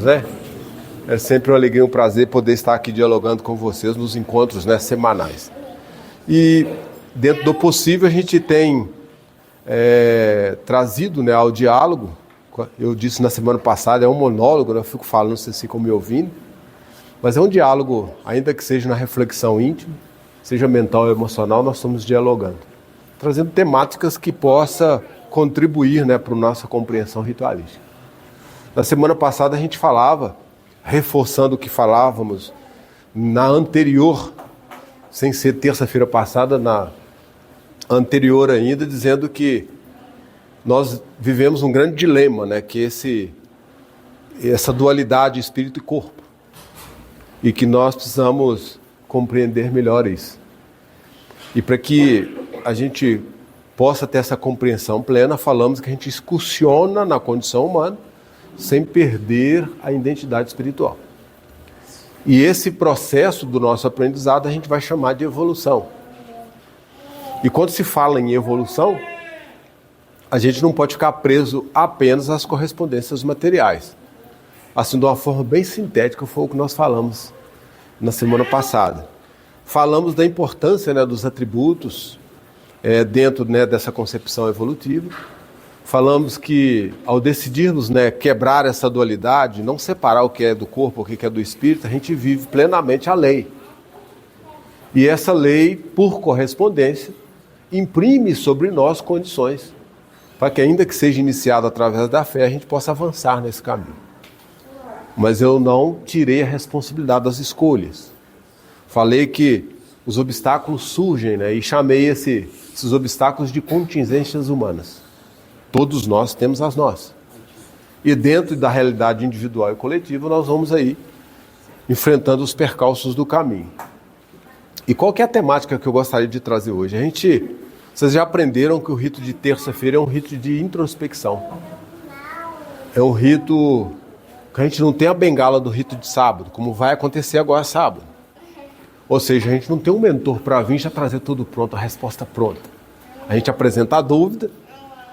né? É sempre uma alegria, um prazer poder estar aqui dialogando com vocês nos encontros, né, semanais. E dentro do possível a gente tem trazido, né, ao diálogo, eu disse na semana passada, é um monólogo, né, eu fico falando, não sei se ficam me ouvindo, mas é um diálogo, ainda que seja na reflexão íntima, seja mental ou emocional, nós estamos dialogando, trazendo temáticas que possa contribuir, né, para a nossa compreensão ritualística. Na semana passada a gente falava, reforçando o que falávamos na anterior, sem ser terça-feira passada, na anterior ainda, dizendo que nós vivemos um grande dilema, né, que essa dualidade espírito e corpo, e que nós precisamos compreender melhor isso. E para que a gente possa ter essa compreensão plena, falamos que a gente excursiona na condição humana sem perder a identidade espiritual. E esse processo do nosso aprendizado a gente vai chamar de evolução. E quando se fala em evolução, a gente não pode ficar preso apenas às correspondências materiais. Assim, de uma forma bem sintética, foi o que nós falamos na semana passada. Falamos da importância, né, dos atributos dentro, né, dessa concepção evolutiva. Falamos que, ao decidirmos, né, quebrar essa dualidade, não separar o que é do corpo, o que é do espírito, a gente vive plenamente a lei. E essa lei, por correspondência, imprime sobre nós condições para que, ainda que seja iniciado através da fé, a gente possa avançar nesse caminho. Mas eu não tirei a responsabilidade das escolhas. Falei que os obstáculos surgem, né, e chamei esses obstáculos de contingências humanas. Todos nós temos as nossas. E dentro da realidade individual e coletiva, nós vamos aí enfrentando os percalços do caminho. E qual que é a temática que eu gostaria de trazer hoje? Vocês já aprenderam que o rito de terça-feira é um rito de introspecção. É um rito que a gente não tem a bengala do rito de sábado, como vai acontecer agora sábado. Ou seja, a gente não tem um mentor para vir já trazer tudo pronto, a resposta pronta. A gente apresenta a dúvida,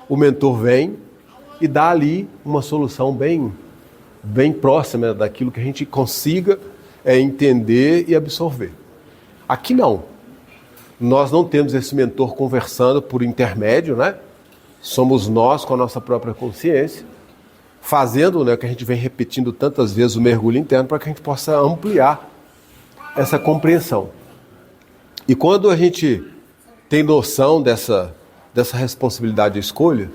o mentor vem e dá ali uma solução bem próxima daquilo que a gente consiga entender e absorver. Aqui não. Nós não temos esse mentor conversando por intermédio, né? Somos nós com a nossa própria consciência, fazendo, né, o que a gente vem repetindo tantas vezes, o mergulho interno, para que a gente possa ampliar essa compreensão. E quando a gente tem noção dessa responsabilidade de escolha,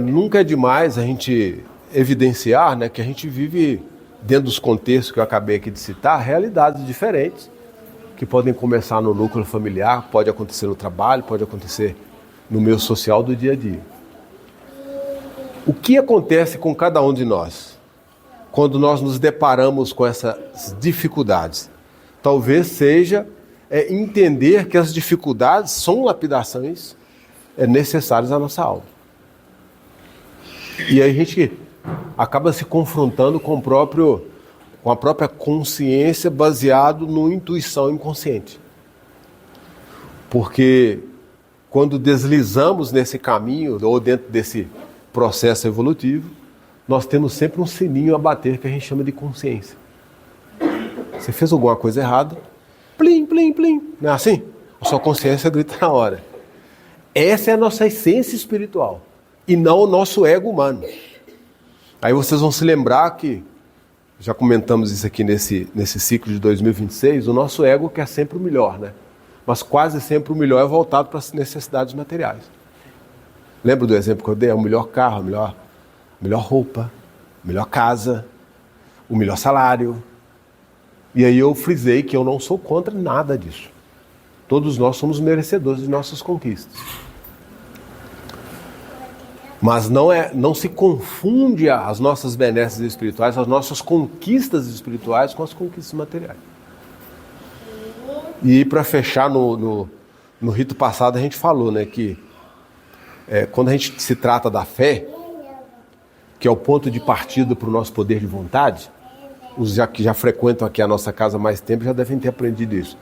nunca é demais a gente evidenciar, né, que a gente vive, dentro dos contextos que eu acabei aqui de citar, realidades diferentes, que podem começar no núcleo familiar, pode acontecer no trabalho, pode acontecer no meio social do dia a dia. O que acontece com cada um de nós quando nós nos deparamos com essas dificuldades? Talvez seja entender que as dificuldades são lapidações necessárias à nossa alma. E aí a gente acaba se confrontando com a própria consciência baseado numa intuição inconsciente. Porque quando deslizamos nesse caminho, ou dentro desse processo evolutivo, nós temos sempre um sininho a bater que a gente chama de consciência. Você fez alguma coisa errada, plim, plim, plim, não é assim? A sua consciência grita na hora. Essa é a nossa essência espiritual, e não o nosso ego humano. Aí vocês vão se lembrar que, já comentamos isso aqui nesse ciclo de 2026, o nosso ego quer sempre o melhor, né? Mas quase sempre o melhor é voltado para as necessidades materiais. Lembra do exemplo que eu dei? O melhor carro, a melhor roupa, a melhor casa, o melhor salário. E aí eu frisei que eu não sou contra nada disso. Todos nós somos merecedores de nossas conquistas. Mas não se confunde as nossas benesses espirituais, as nossas conquistas espirituais com as conquistas materiais. E para fechar, no rito passado a gente falou, né, que quando a gente se trata da fé, que é o ponto de partida para o nosso poder de vontade, os que já frequentam aqui a nossa casa há mais tempo já devem ter aprendido isso.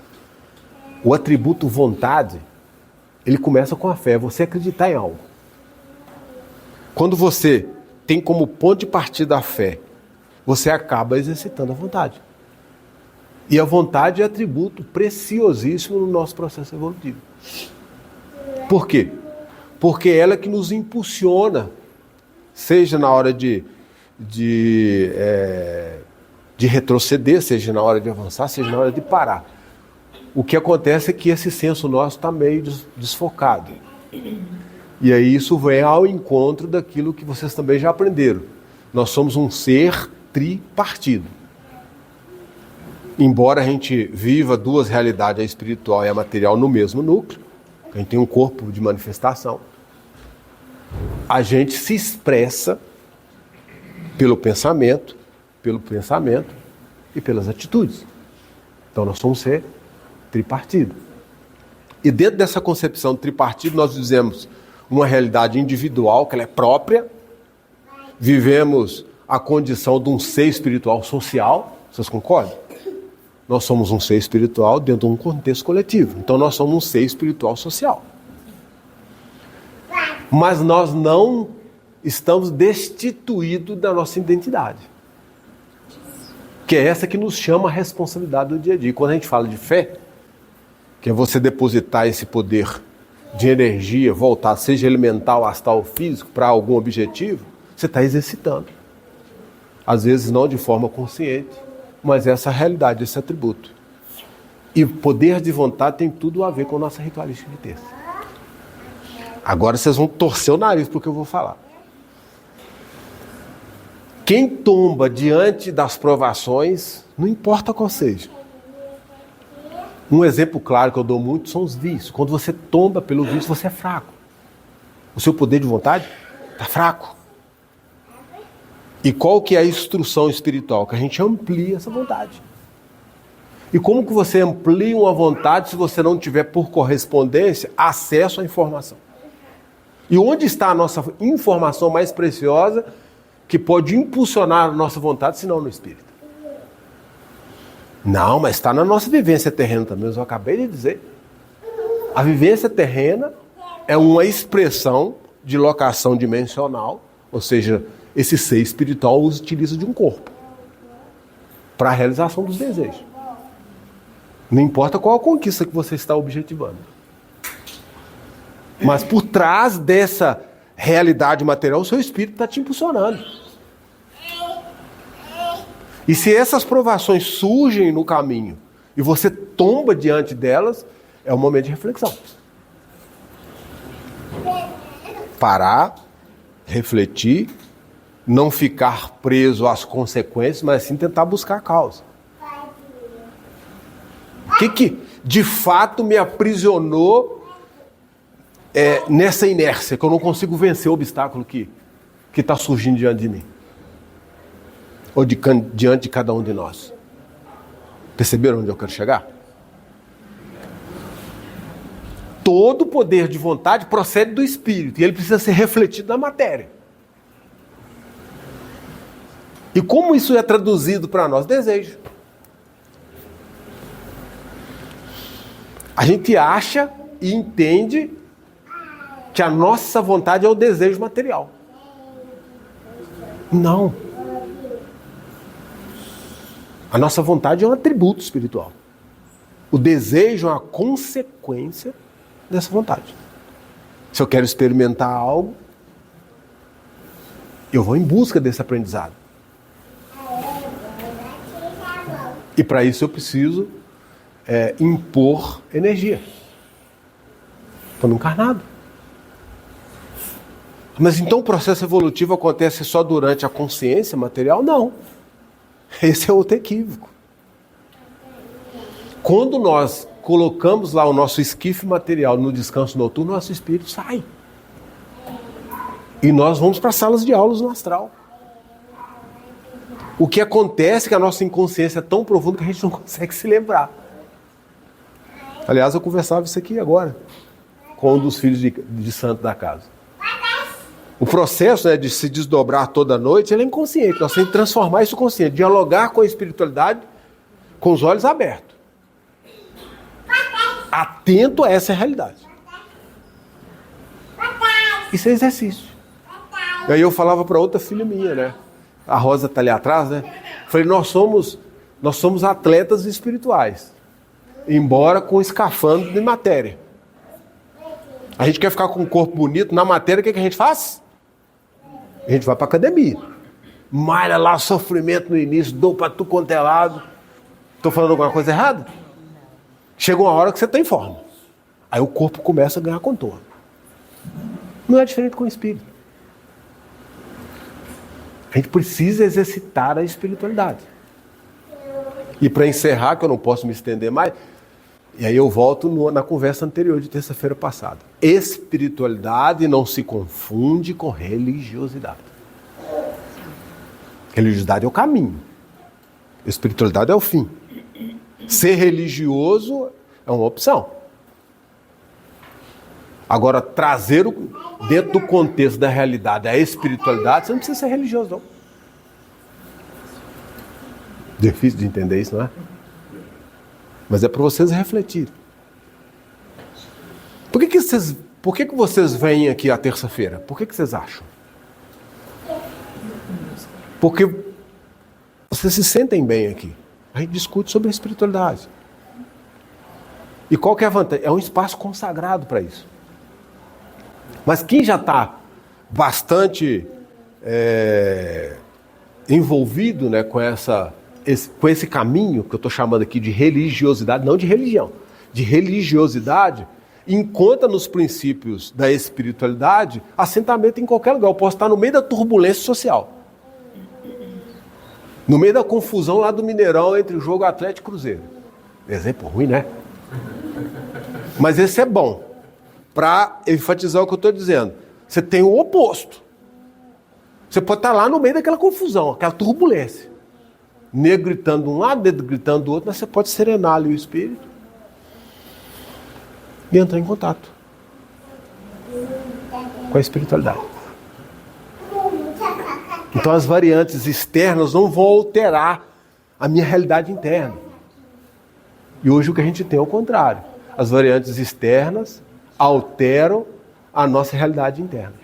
O atributo vontade, ele começa com a fé, você acreditar em algo. Quando você tem como ponto de partida a fé, você acaba exercitando a vontade. E a vontade é atributo preciosíssimo no nosso processo evolutivo. Por quê? Porque ela é que nos impulsiona, seja na hora de retroceder, seja na hora de avançar, seja na hora de parar. O que acontece é que esse senso nosso está meio desfocado. E aí isso vem ao encontro daquilo que vocês também já aprenderam. Nós somos um ser tripartido. Embora a gente viva duas realidades, a espiritual e a material, no mesmo núcleo, a gente tem um corpo de manifestação, a gente se expressa pelo pensamento e pelas atitudes. Então nós somos um ser tripartido. E dentro dessa concepção de tripartido, nós dizemos uma realidade individual, que ela é própria, vivemos a condição de um ser espiritual social, vocês concordam? Nós somos um ser espiritual dentro de um contexto coletivo, então nós somos um ser espiritual social. Mas nós não estamos destituídos da nossa identidade, que é essa que nos chama a responsabilidade do dia a dia. Quando a gente fala de fé, que é você depositar esse poder de energia, voltar, seja elemental, astral ou físico, para algum objetivo, você está exercitando. Às vezes não de forma consciente, mas essa realidade, esse atributo. E o poder de vontade tem tudo a ver com a nossa ritualística de terça. Agora vocês vão torcer o nariz porque eu vou falar. Quem tomba diante das provações, não importa qual seja. Um exemplo claro que eu dou muito são os vícios. Quando você tomba pelo vício, você é fraco. O seu poder de vontade está fraco. E qual que é a instrução espiritual? Que a gente amplie essa vontade. E como que você amplia uma vontade se você não tiver, por correspondência, acesso à informação? E onde está a nossa informação mais preciosa que pode impulsionar a nossa vontade, se não no espírito? Não, mas está na nossa vivência terrena também, eu acabei de dizer. A vivência terrena é uma expressão de locação dimensional, ou seja, esse ser espiritual utiliza de um corpo para a realização dos desejos. Não importa qual a conquista que você está objetivando. Mas por trás dessa realidade material, o seu espírito está te impulsionando. E se essas provações surgem no caminho e você tomba diante delas, é um momento de reflexão. Parar, refletir, não ficar preso às consequências, mas sim tentar buscar a causa. O que de fato me aprisionou nessa inércia, que eu não consigo vencer o obstáculo que está surgindo diante de mim? Ou diante de cada um de nós? Perceberam onde eu quero chegar? Todo poder de vontade procede do espírito, e ele precisa ser refletido na matéria. E como isso é traduzido para nós? Desejo. A gente acha e entende que a nossa vontade é o desejo material. Não. A nossa vontade é um atributo espiritual. O desejo é uma consequência dessa vontade. Se eu quero experimentar algo, eu vou em busca desse aprendizado. E para isso eu preciso impor energia. Estou encarnado. Mas então o processo evolutivo acontece só durante a consciência material? Não. Esse é outro equívoco. Quando nós colocamos lá o nosso esquife material no descanso noturno, nosso espírito sai. E nós vamos para salas de aulas no astral. O que acontece é que a nossa inconsciência é tão profunda que a gente não consegue se lembrar. Aliás, eu conversava isso aqui agora com um dos filhos de santo da casa. O processo de se desdobrar toda noite, ele é inconsciente. Nós temos que transformar isso em consciente, dialogar com a espiritualidade com os olhos abertos. Atento a essa realidade. Isso é exercício. E aí eu falava para outra filha minha, A Rosa está ali atrás, né? Falei, nós somos atletas espirituais, embora com escafandro de matéria. A gente quer ficar com um corpo bonito na matéria, o que a gente faz? A gente vai para academia. Malha lá, sofrimento no início, dou para tu quanto é lado. Estou falando alguma coisa errada? Chega uma hora que você está em forma. Aí o corpo começa a ganhar contorno. Não é diferente com o espírito. A gente precisa exercitar a espiritualidade. E para encerrar, que eu não posso me estender mais, e aí eu volto na conversa anterior de terça-feira passada. Espiritualidade não se confunde com religiosidade. Religiosidade é o caminho. Espiritualidade é o fim. Ser religioso é uma opção. Agora, trazer dentro do contexto da realidade a espiritualidade, você não precisa ser religioso, não. Difícil de entender isso, não é? Mas é para vocês refletirem. Por que vocês vêm aqui à terça-feira? Por que vocês acham? Porque vocês se sentem bem aqui. A gente discute sobre a espiritualidade. E qual que é a vantagem? É um espaço consagrado para isso. Mas quem já está bastante envolvido, né, com esse caminho que eu estou chamando aqui de religiosidade, não de religião, de religiosidade, encontra nos princípios da espiritualidade assentamento em qualquer lugar. Eu posso estar no meio da turbulência social, no meio da confusão lá do Mineirão entre o jogo Atlético e Cruzeiro. Exemplo ruim, né? Mas esse é bom para enfatizar o que eu estou dizendo. Você tem o oposto. Você pode estar lá no meio daquela confusão, aquela turbulência. Negro gritando de um lado, dedo gritando do outro, mas você pode serenar ali o espírito e entrar em contato com a espiritualidade. Então as variantes externas não vão alterar a minha realidade interna. E hoje o que a gente tem é o contrário. As variantes externas alteram a nossa realidade interna.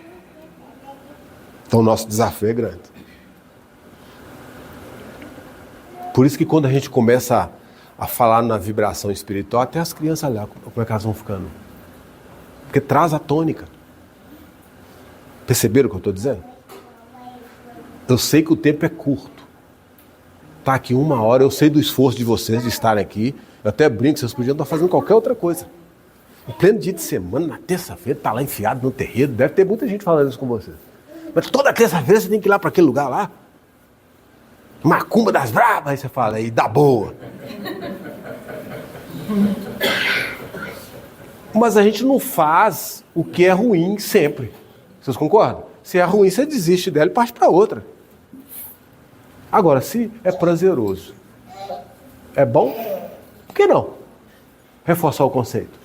Então o nosso desafio é grande. Por isso que quando a gente começa a falar na vibração espiritual, até as crianças olham como é que elas vão ficando. Porque traz a tônica. Perceberam o que eu estou dizendo? Eu sei que o tempo é curto. Está aqui 1 hora, eu sei do esforço de vocês de estarem aqui. Eu até brinco, vocês podiam estar fazendo qualquer outra coisa. Em pleno dia de semana, na terça-feira, está lá enfiado no terreiro. Deve ter muita gente falando isso com vocês. Mas toda terça-feira você tem que ir lá para aquele lugar lá. Macumba das bravas, aí você fala, aí dá boa. Mas a gente não faz o que é ruim sempre. Vocês concordam? Se é ruim, você desiste dela e parte para outra. Agora, se é prazeroso, é bom, por que não? Reforçar o conceito.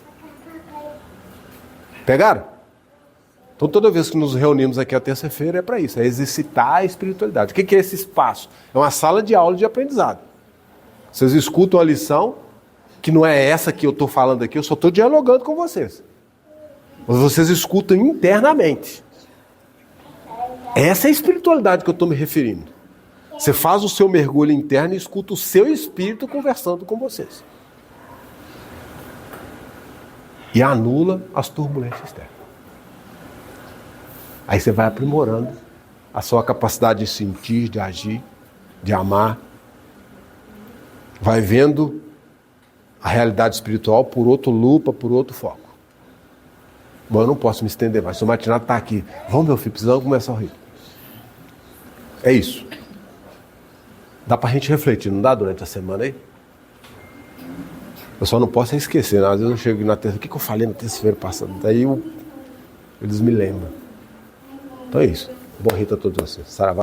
Pegaram? Então toda vez que nos reunimos aqui à terça-feira é para isso, é exercitar a espiritualidade. O que é esse espaço? É uma sala de aula de aprendizado. Vocês escutam a lição, que não é essa que eu estou falando aqui, eu só estou dialogando com vocês. Mas vocês escutam internamente. Essa é a espiritualidade que eu estou me referindo. Você faz o seu mergulho interno e escuta o seu espírito conversando com vocês. E anula as turbulências externas. Aí você vai aprimorando a sua capacidade de sentir, de agir, de amar. Vai vendo a realidade espiritual por outro lupa, por outro foco. Bom, eu não posso me estender mais. O matinado está aqui. Vamos, meu filho, precisamos começar a rir. É isso. Dá pra gente refletir, não dá, durante a semana aí? Eu só não posso esquecer, né? Às vezes eu chego na terça, o que eu falei na terça-feira passada? Daí eles me lembram. Então é isso. Bom rir a todos vocês. Saravá.